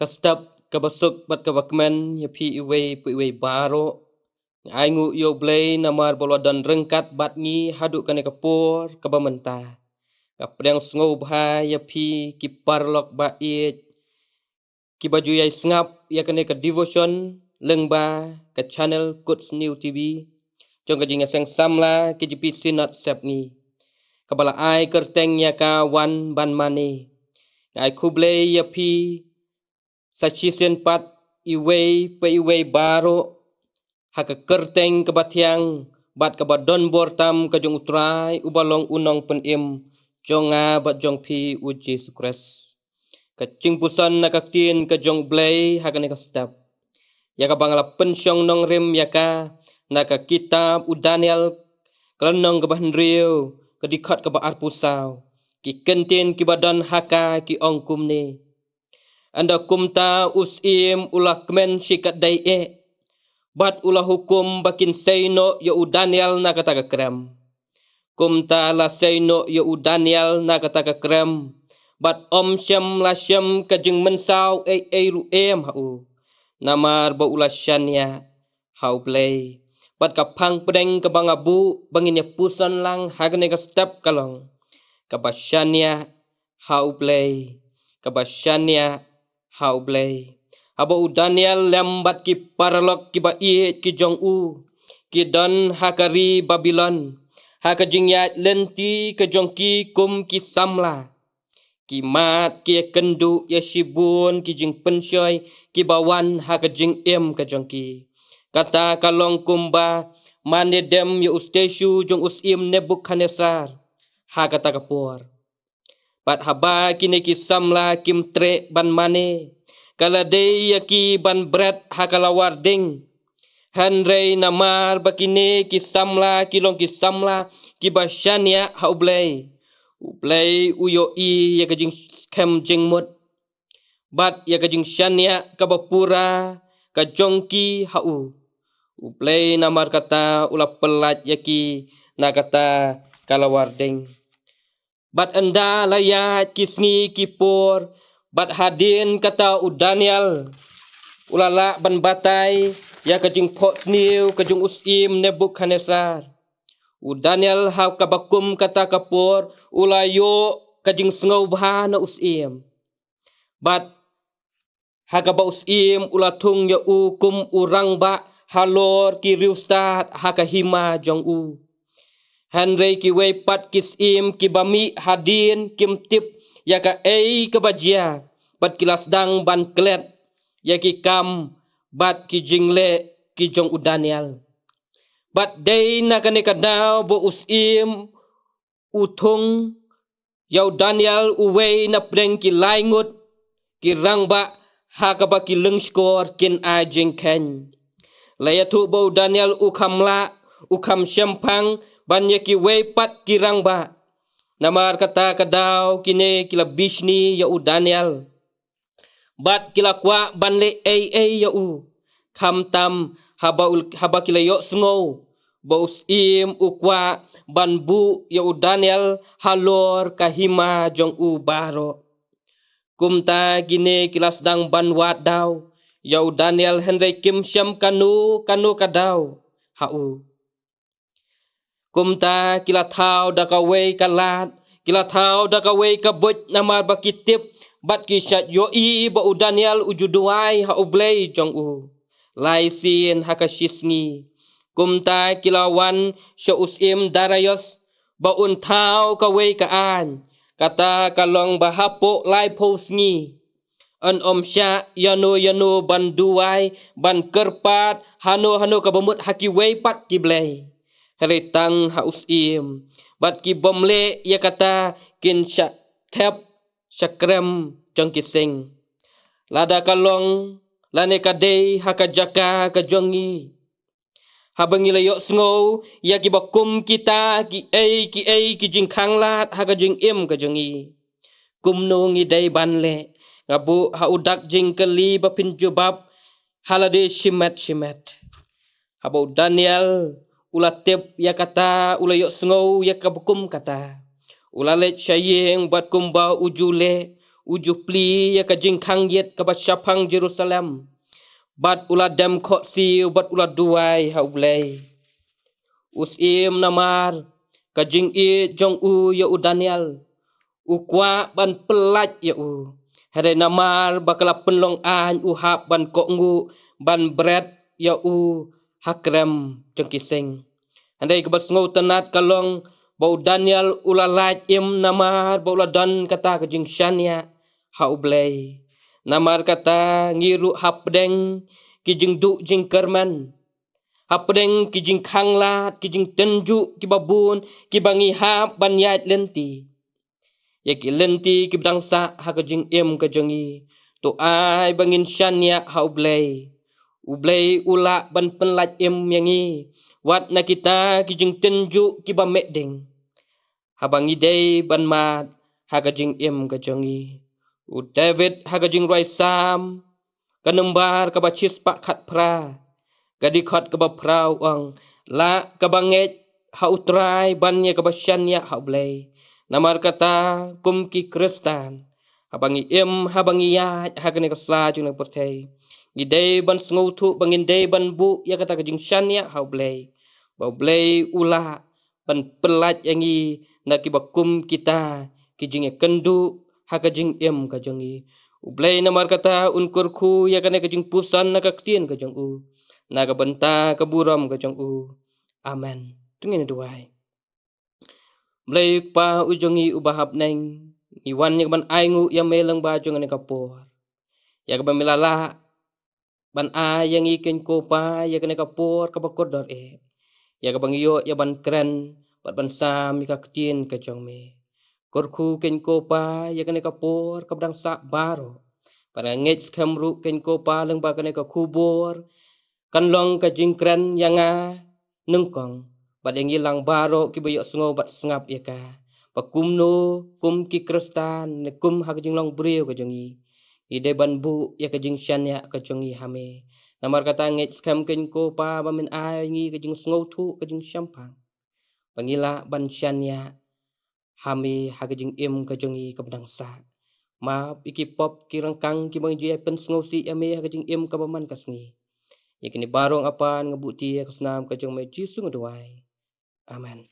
step kabasuk bat kabakmen ya pi iwe baro ai ngu yo blay namar bolodan rengkat bat ngi haduk kane kapur kabamenta kapreng sngo bha ya pi ki parlok ba it ki baju yai ngap ya kane ka devotion lengba ka channel Good New TV jong ka jinga sang samla ki jipi sinat sep ni kabala ai kerteng ya ka wan ban mani ai kuble ya pi sachisen pat iwe baro haka kerteng kabatiang bat kabadon bortam kajong utrai ubalong unong penim jonga bat jong pi uji sukres kacing pusan nakaktin kajong blay haka ne step ya ka bangala pensyong nong rim ya ka naka kitab u Daniel kelenong ke bahan riu kedikat ke baar pusau ki kentin ki badan haka ki ongkum ni anda kumta usim ulah kemen sikat dai bat ulah hukum bakin seino ya u Daniel na kata krem kumta la seino ya u Daniel na kata krem bat om syam la syam kajing mensau ru hau namar ba ulah syanya hau play bat kapang pedeng ke bangabu bangin ya pusan lang hagne ka step kalong kabasyanya hau play kabasyanya hau blay abo u Daniel lambat ki paralok ki ba ki jong u ki don hakari Babylon haka jingyat lenti ke jong ki kum ki samla ki mat ki kendu ya shibun ki jing pensyoy ki bawan haka jing ke jong ki kata kalong kumba manedem ya usteshu jong usim Nebukadnesar haka takapur pat haba kini ki samla kim tre ban mane kala de yaki ban bread hakala warding hanrei namar bakine ki samla kilong ki samla ki basyania haublay ublay uyo ya kajing kem jing mut bat ya kajing syania kabapura kajongki hau ublay namar kata ula pelat yaki na kata kala warding bat anda layat kisngi kipur bat hadin kata u Daniel ulala ban batai ya kajing pot sniu kajung usim Nebukadnesar u Daniel hau kabakum kata kapur ulayo kajing sngau bha na usim bat hakaba usim ulatung ya u kum urang ba halor ki riustat hakahima jong u Henry ki wei pat kisim ki bami hadin kim tip ya ka kebajia bat kilas dang ban klet ya ki kam bat ki jingle ki jong u Daniel bat day na kane kadau bo usim utung yau Daniel uwei na preng ki laingut ki rangba hakaba ki lengskor kin a jingken layatu bo Daniel ukamla ukam syempang banya ki wei pat kirang ba namar kata kadau kine kila bishni ya u Daniel bat kila kwa banle ya u kham tam haba kila yo sngo ba usim ukwa banbu ya u Daniel halor kahima jong u baro kumta gine kila sedang banwat daw ya u Daniel Henry kim syam kanu kadau hau kumta kila thau da ka wei kalat kila thau da ka wei ka bot namar bakitip bat ki shat yo ba u Daniel ujuduai ha ublay jong u lai sin hakashisngi kumta kila wan sha usim Darius ba un thau ka wei ka an kata kalong bahapo lai posngi an omsha yano banduai ban kerpat hano ka bamut haki wei pat ki blay Heritang hausim bat ki bomle ya kata kin tep sakrem jong kising lada kalong lane kadei hakajaka kajongi habangi layo sngo ya ki bakum kita ki jingkhang lat hakajing kajongi kumno ngi dei banle ngabu haudak jingkeli bapin jubab halade shimet habau Daniel ulatip ya kata ulayok sngau ya kabukum kata ulalet syayeng buat kumba ujule ujuh pli ya ka jingkang yet ka basyapang Jerusalem. Bat ula dem kok siu bat ula duai haublay. Us im namar ka jing i jong u ya u Daniel. U kwa ban pelat ya u. Hare namar bakala penlong an u hap ban kok ngu ban bread ya u hakrem jengkising. Andai ke basngau tenat kalong bau Daniel ulalaj im namar bau ladan kata ke jing syania haublay. Namar kata ngiru hapdeng ki jing du jing kerman. Hapdeng ki jing khanglat ki jing tenju ki babun ki bangi hap ban yat lenti. Ya ki lenti ki bangsa ha ke jing im ke jengi. Tu ai bangin syania haublay. Ublay ula ban penlat im yangi. Wat na kita ki jing tenju ki ba medeng. Habang idei ban mat ha ke jing im ke jengi. U David ha ke jing roi sam. Kanembar ka bacis pak khat pra. Gadikot ka ba prau ang. La ka banget ha utrai ban ya ka basyania haublay. Namar kata kum ki Kristan. Habangi im habangi ya hagane ka slaju na pertay. Gidey ban sngotu bangin day ban bu ya kata kajing syania haublay. Baublay ula ban pelat yangi na kibakum kita kijing ya kendu hakajing im kajangi. Ublay namar kata unkurku ya kane kajing pusan na kaktien kajang u. Na kabenta kaburam kajang u. Amen. Tungin duai. Blay pa ujongi ubahap neng iwan yang ban aingu yang melang baju ngane kapor. Ya ban milala ban yang iken ko pa ya kane kapor kapakor dor e. Ya bang yo ya ban kren ban sam ka ktien ka jong me. Korku ken ko pa ya kane kapor kabdang sa baro. Para ngets kamru ken ko pa leng ba kane ka kubor. Kanlong ka jingkren yang nengkong. Badeng ilang baro ki bayok sengo bat sengap ya ka. Pakumno kum ki Kristan ne kum ha jing long breu ka jongi. Ide ban bu ya ka jing syan ya ka jongi hame. Namar kata nget skam ken ko pa bamin ai ngi ka jing sengo tu ka jing syampang. Pangila ban syan ya hame ha jing im ka jongi ka bedang sa. Ma iki pop ki rangkang ki bang jia pen sengo si ame ha jing im ka baman ka sengi. Ya kini barong apan ngebuti ya ka senam ka jong me jisu ngeduai. Amen.